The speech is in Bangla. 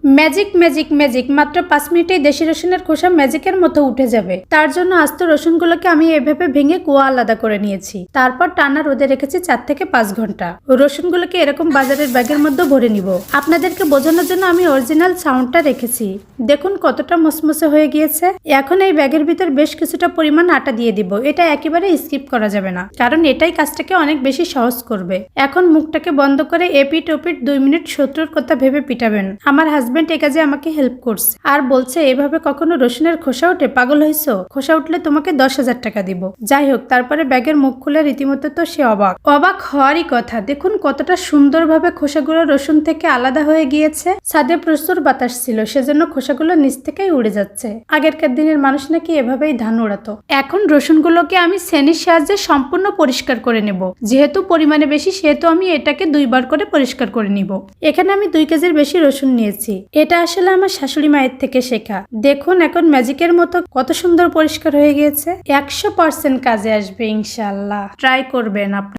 ম্যাজিক ম্যাজিক ম্যাজিক, মাত্র 5 মিনিটেই দেশি রসুনের খোসা ম্যাজিকের মতো উঠে যাবে। তার জন্য আস্ত রসুনগুলোকে আমি এভাবে ভেঙে কুয়া আলাদা করে নিয়েছি। তারপর টানা রোদে রেখেছি 4 থেকে 5 ঘন্টা। রসুনগুলোকে এরকম বাজারের ব্যাগের মধ্যে ভরে নিব। আপনাদেরকে বোঝানোর জন্য আমি অরিজিনাল সাউন্ডটা রেখেছি। দেখুন কতটা মসমসে হয়ে গিয়েছে। এখন এই ব্যাগের ভিতর বেশ কিছুটা পরিমাণ আটা দিয়ে দিব। এটা একেবারে স্কিপ করা যাবে না, কারণ এটাই কাজটাকে অনেক বেশি সহজ করবে। এখন মুখটাকে বন্ধ করে এপিট ওপিট 2 মিনিট শত্রুর কথা ভেবে পিটাবেন। আমার হাজবেন্ড এই কাজে আমাকে হেল্প করছে আর বলছে এভাবে কখনো রসুনের খোসা উঠে? পাগল হইছো? খোসা উঠলে তোমাকে 10,000 টাকা দিব। যাই হোক, তারপরে ব্যাগের মুখ খুলে রীতিমতো তো সে অবাক হওয়ারই কথা। দেখুন কতটা সুন্দরভাবে খোসাগুলো রসুন থেকে আলাদা হয়ে গিয়েছে। ছাদে প্রচুর বাতাস ছিল, সেজন্য খোসাগুলো নিচ থেকেই উড়ে যাচ্ছে। আগেরকার দিনের মানুষ নাকি এভাবেই ধান উড়াতো। এখন রসুনগুলোকে আমি ছেনির সাহায্যে সম্পূর্ণ পরিষ্কার করে নেব। যেহেতু পরিমাণে বেশি, সেহেতু আমি এটাকে 2 বার করে পরিষ্কার করে নিব। এখানে আমি 2 কেজির বেশি রসুন নিয়েছি। এটা আসলে আমার শাশুড়ি মায়ের থেকে শেখা। দেখুন এখন ম্যাজিকের মতো কত সুন্দর পরিষ্কার হয়ে গিয়েছে। 100% কাজে আসবে ইনশাআল্লাহ। ট্রাই করবেন আপনি।